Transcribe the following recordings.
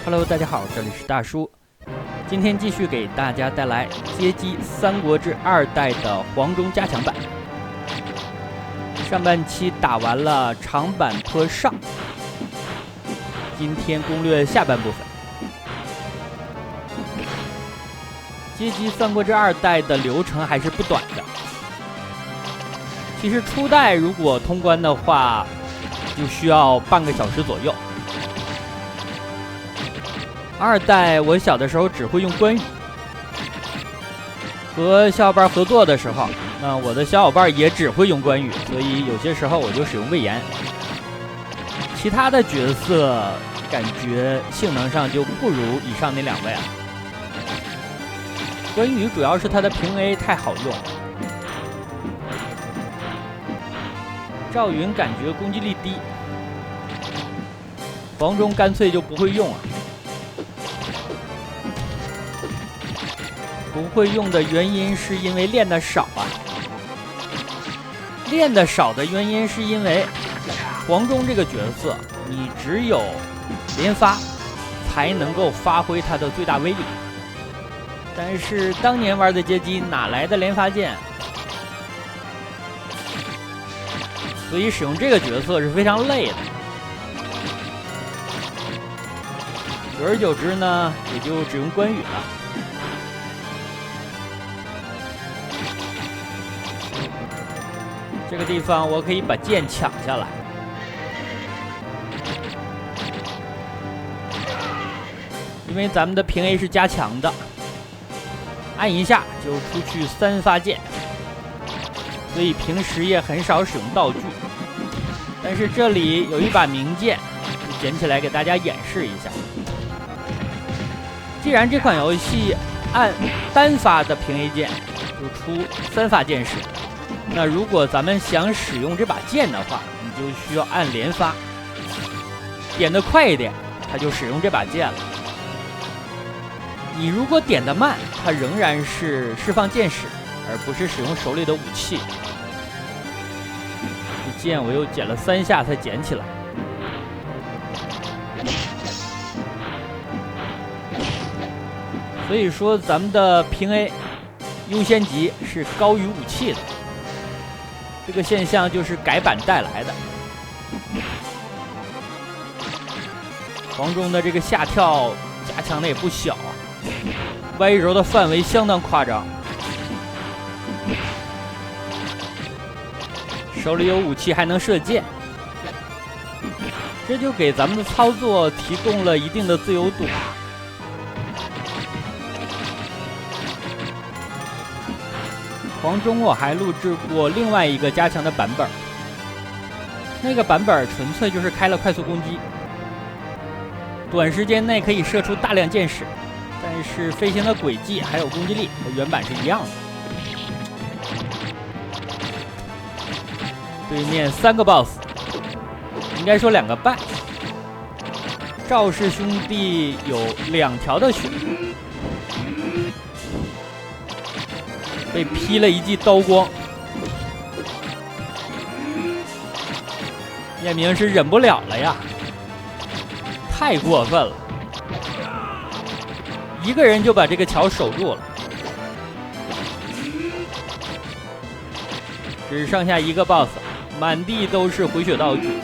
Hello， 大家好，这里是大叔。今天继续给大家带来《街机三国志2代》的黄忠加强版。上半期打完了长坂坡上，今天攻略下半部分。街机三国志2代的流程还是不短的。其实初代如果通关的话，就需要半个小时左右。2代我小的时候只会用关羽，和小伙伴合作的时候，那我的小伙伴也只会用关羽，所以有些时候我就使用魏延。其他的角色感觉性能上就不如以上那2位了。关羽主要是他的平 A 太好用，赵云感觉攻击力低，黄忠干脆就不会用啊。不会用的原因是因为练得少啊。练得少的原因是因为黄忠这个角色，你只有连发才能够发挥它的最大威力。但是当年玩的街机哪来的连发剑？所以使用这个角色是非常累的。久而久之呢，也就只用关羽了。这个地方我可以把剑抢下来，因为咱们的平 A 是加强的，按一下就出去3发剑，所以平时也很少使用道具。但是这里有一把名剑，就捡起来给大家演示一下。既然这款游戏按单发的平 A 剑就出3发剑士，那如果咱们想使用这把剑的话，你就需要按连发，点得快一点，它就使用这把剑了。你如果点得慢，它仍然是释放剑使，而不是使用手里的武器。这剑我又捡了3下才捡起来。所以说咱们的平 A 优先级是高于武器的。这个现象就是改版带来的。黄忠的这个下跳加强的也不小啊，歪柔的范围相当夸张。手里有武器还能射箭，这就给咱们的操作提供了一定的自由度。黄忠我还录制过另外一个加强的版本，那个版本纯粹就是开了快速攻击，短时间内可以射出大量箭矢，但是飞行的轨迹还有攻击力和原版是一样的。对面3个 BOSS， 应该说2个半。赵氏兄弟有2条的血，被劈了一记刀光，叶明是忍不了了呀，太过分了，一个人就把这个桥守住了，只剩下1个 BOSS， 满地都是回血道具。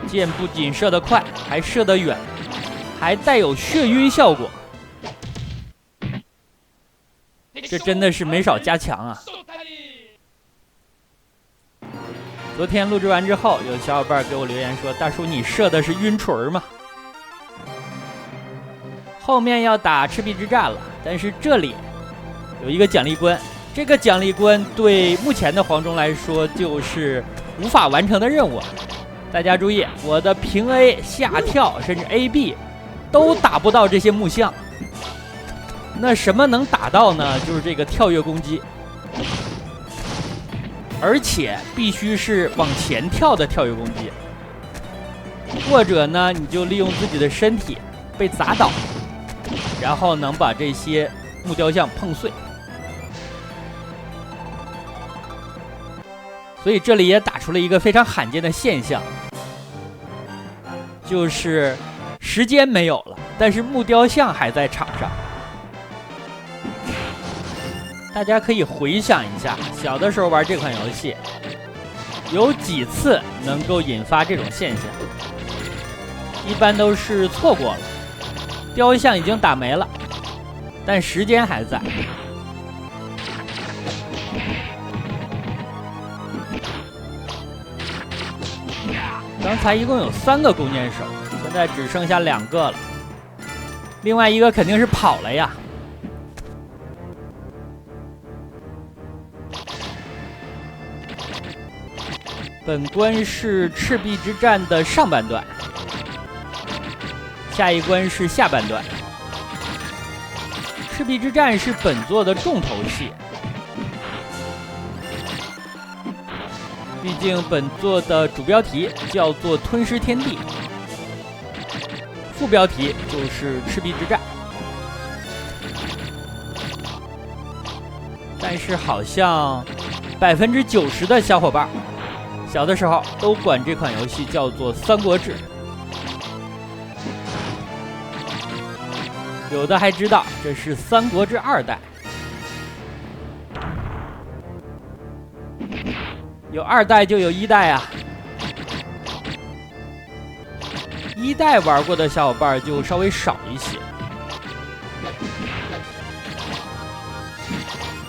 剑不仅射得快，还射得远，还带有眩晕效果，这真的是没少加强啊！昨天录制完之后，有小伙伴给我留言说：“大叔，你射的是晕锤吗？”后面要打赤壁之战了，但是这里有一个奖励关，这个奖励关对目前的黄忠来说就是无法完成的任务。大家注意，我的平 A 下跳甚至 AB 都打不到这些木像，那什么能打到呢？就是这个跳跃攻击，而且必须是往前跳的跳跃攻击，或者呢你就利用自己的身体被砸倒，然后能把这些木雕像碰碎。所以这里也打出了一个非常罕见的现象，就是时间没有了，但是木雕像还在场上。大家可以回想一下，小的时候玩这款游戏，有几次能够引发这种现象，一般都是错过了，雕像已经打没了，但时间还在。刚才一共有3个弓箭手，现在只剩下2个了，另外一个肯定是跑了呀。本关是赤壁之战的上半段，下一关是下半段。赤壁之战是本作的重头戏，毕竟本作的主标题叫做吞噬天地，副标题就是赤壁之战。但是好像90%的小伙伴小的时候都管这款游戏叫做《三国志》，有的还知道这是《三国志2代》，有2代就有1代啊。1代玩过的小伙伴就稍微少一些。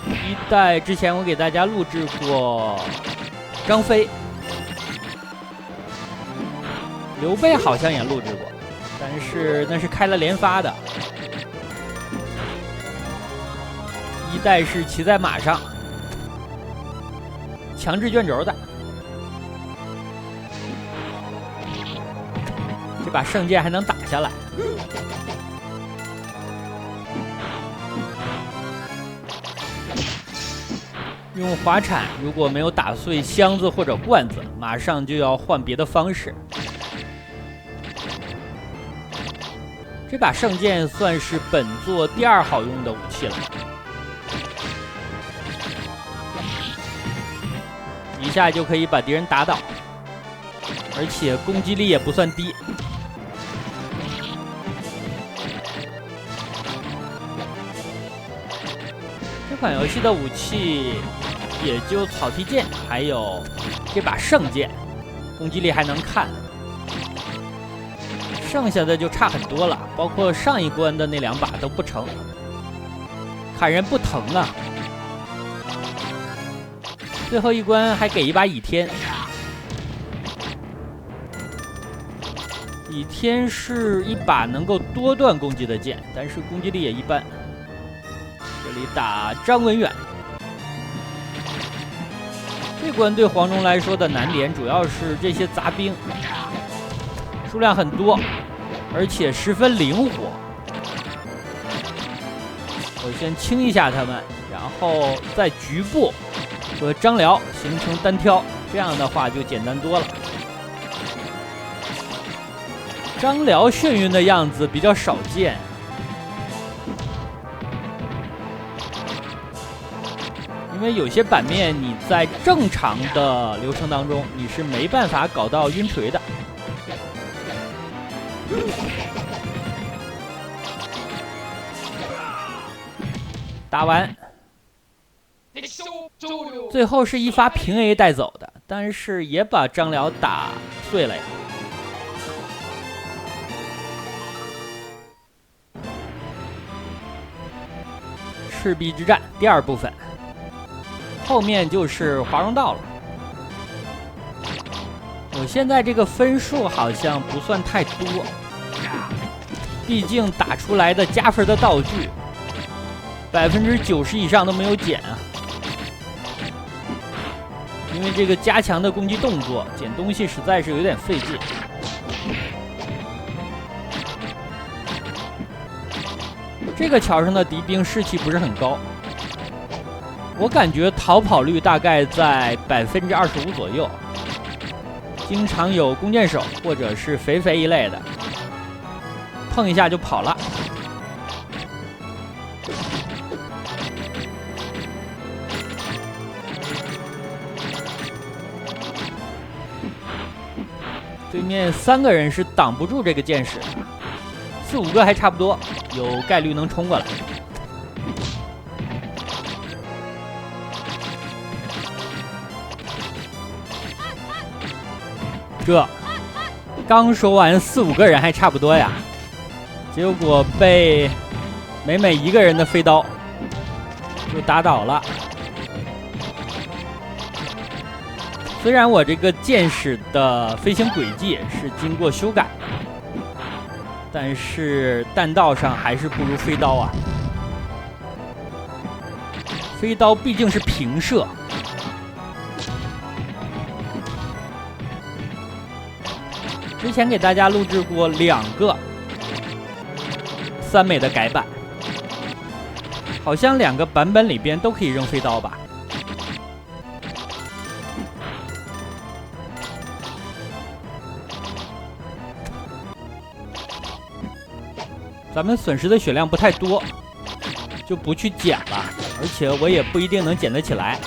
1代之前我给大家录制过张飞。刘备好像也录制过，但是那是开了连发的。1代是骑在马上，强制卷轴的。这把圣剑还能打下来。用滑铲如果没有打碎箱子或者罐子，马上就要换别的方式。这把圣剑算是本作第2好用的武器了，一下就可以把敌人打倒，而且攻击力也不算低。这款游戏的武器也就草剃剑，还有这把圣剑，攻击力还能看。剩下的就差很多了，包括上一关的那2把都不成，砍人不疼啊。最后一关还给一把倚天，倚天是一把能够多段攻击的剑，但是攻击力也一般。这里打张文远，这关对黄忠来说的难点主要是这些杂兵数量很多，而且十分灵活。我先清一下他们，然后在局部和张辽形成单挑，这样的话就简单多了。张辽眩晕的样子比较少见，因为有些版面你在正常的流程当中你是没办法搞到晕锤的。打完，最后是一发平 A 带走的，但是也把张辽打碎了呀。赤壁之战第2部分，后面就是华容道了。我现在这个分数好像不算太多，毕竟打出来的加分的道具90%以上都没有减啊。因为这个加强的攻击动作，捡东西实在是有点费劲。这个桥上的敌兵士气不是很高，我感觉逃跑率大概在25%左右，经常有弓箭手或者是肥肥一类的，碰一下就跑了。对面3个人是挡不住这个箭矢的，4、5个还差不多，有概率能冲过来。这刚说完4、5个人还差不多呀，结果被每一个人的飞刀就打倒了。虽然我这个箭矢的飞行轨迹是经过修改的，但是弹道上还是不如飞刀啊。飞刀毕竟是平射。之前给大家录制过2个3美的改版，好像2个版本里边都可以扔飞刀吧。咱们损失的血量不太多，就不去捡了，而且我也不一定能捡得起来。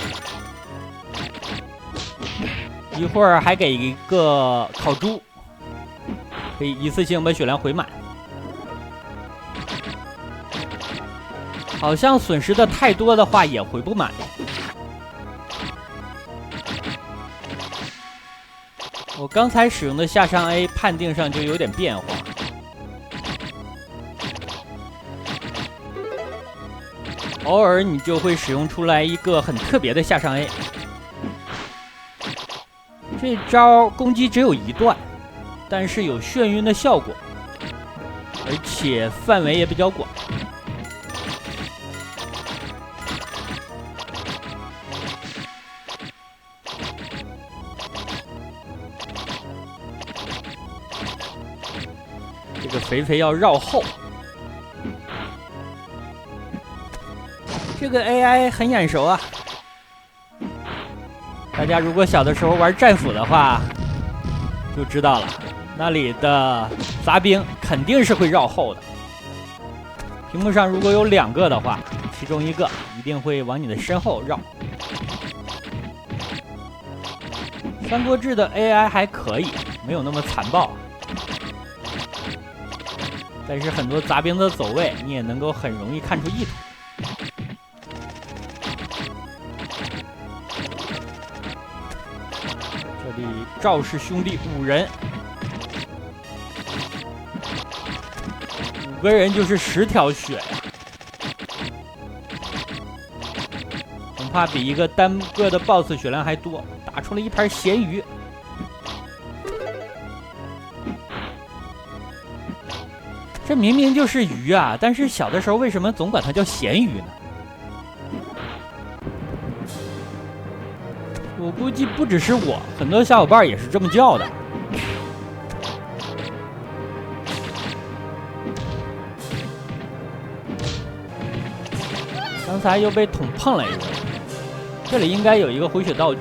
一会儿还给一个烤猪，可以一次性把血量回满。好像损失的太多的话也回不满。我刚才使用的下上 A 判定上就有点变化。偶尔你就会使用出来一个很特别的下上 A， 这招攻击只有1段，但是有眩晕的效果，而且范围也比较广。这个肥肥要绕后。这个 AI 很眼熟啊，大家如果小的时候玩战斧的话，就知道了，那里的杂兵肯定是会绕后的。屏幕上如果有2个的话，其中1个一定会往你的身后绕。三国志的 AI 还可以，没有那么残暴，但是很多杂兵的走位你也能够很容易看出意图。这里赵氏兄弟5人，5个人就是10条血呀，恐怕比一个单个的 BOSS 血量还多，打出了一盘咸鱼。这明明就是鱼啊，但是小的时候为什么总管它叫咸鱼呢？我估计不只是我，很多小伙伴也是这么叫的。刚才又被捅碰了一个，这里应该有一个回血道具。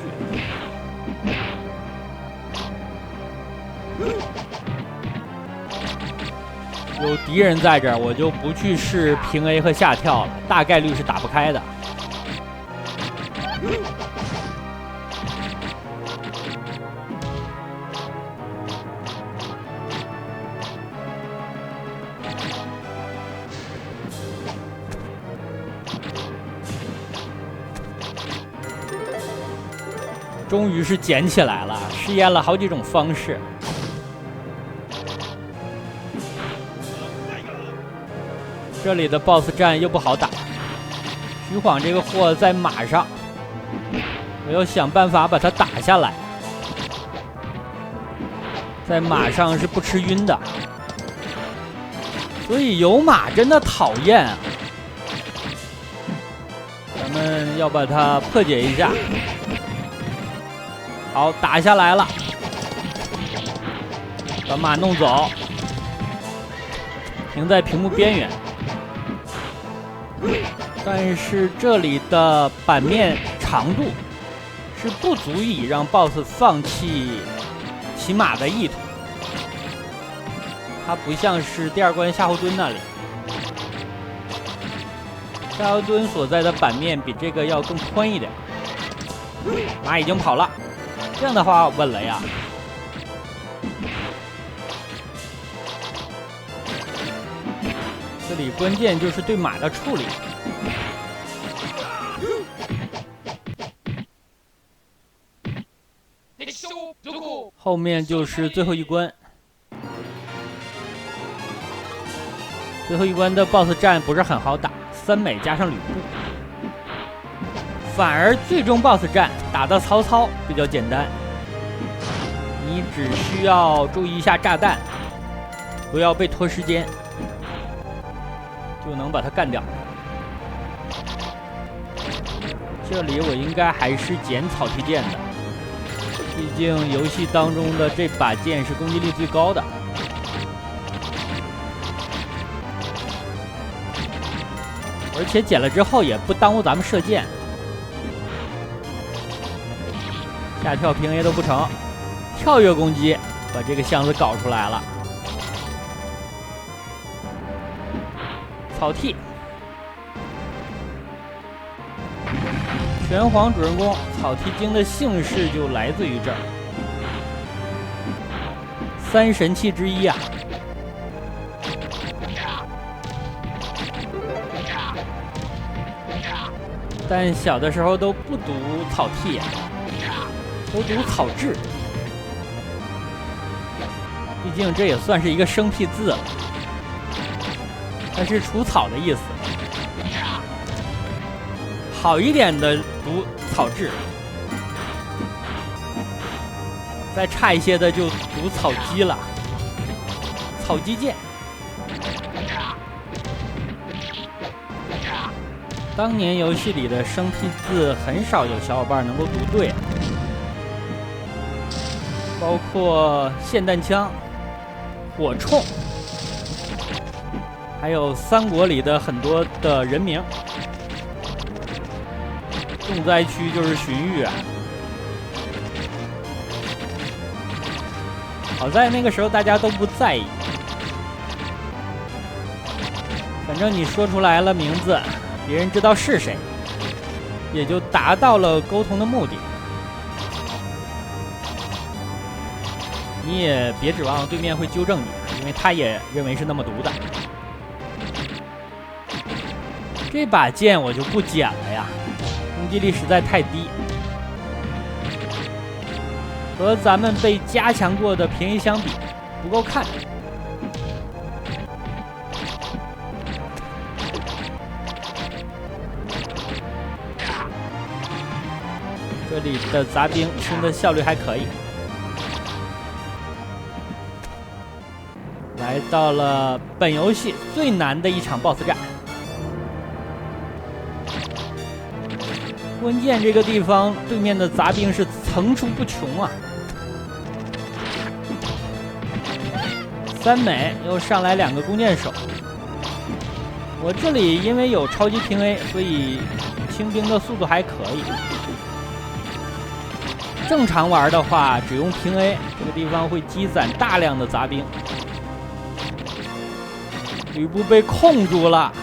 有敌人在这儿，我就不去试平 A 和下跳了，大概率是打不开的。终于是捡起来了，试验了好几种方式。这里的 BOSS 战又不好打，徐晃这个货在马上，我要想办法把他打下来。在马上是不吃晕的，所以有马真的讨厌啊。咱们要把它破解一下。好，打下来了，把马弄走，停在屏幕边缘。但是这里的版面长度是不足以让 BOSS 放弃骑马的意图。它不像是第2关夏侯惇那里，夏侯惇所在的版面比这个要更宽一点。马已经跑了。这样的话稳了呀，这里关键就是对马的处理。后面就是最后一关。最后一关的 BOSS 战不是很好打，3美加上吕布。反而最终 BOSS 战打的曹操比较简单，你只需要注意一下炸弹，不要被拖时间，就能把它干掉。这里我应该还是捡草剃剑的，毕竟游戏当中的这把剑是攻击力最高的。而且捡了之后也不耽误咱们射箭。下跳平 A 都不成，跳跃攻击把这个箱子搞出来了。草剃，拳皇主人公草剃精的姓氏就来自于这儿，3神器之一啊。但小的时候都不读草剃呀。都读草雉，毕竟这也算是一个生僻字了，它是除草的意思。好一点的读草雉，再差一些的就读草鸡了，草鸡剑。当年游戏里的生僻字很少有小伙伴能够读对。包括霰弹枪、火铳，还有三国里的很多的人名。重灾区就是荀彧啊。好在那个时候大家都不在意，反正你说出来了名字，别人知道是谁，也就达到了沟通的目的。你也别指望对面会纠正你，因为他也认为是那么读的。这把剑我就不捡了呀，攻击力实在太低，和咱们被加强过的平 A 相比不够看。这里的杂兵清的效率还可以。来到了本游戏最难的一场 BOSS 战，关键这个地方对面的杂兵是层出不穷啊！3美又上来2个弓箭手，我这里因为有超级平 A， 所以清兵的速度还可以。正常玩的话，只用平 A， 这个地方会积攒大量的杂兵。吕布被控住了，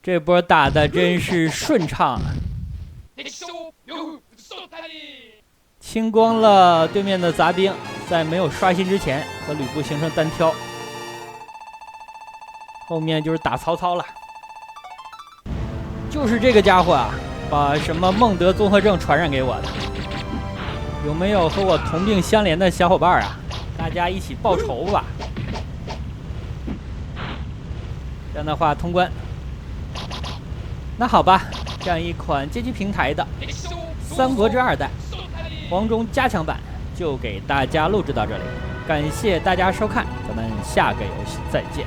这波打的真是顺畅啊！清光了对面的杂兵，在没有刷新之前和吕布形成单挑，后面就是打曹操了。就是这个家伙啊，把什么孟德综合症传染给我的。有没有和我同病相怜的小伙伴啊？大家一起报仇吧！这样的话通关。那好吧，这样一款街机平台的《三国志2代》黄忠加强版就给大家录制到这里，感谢大家收看，咱们下个游戏再见。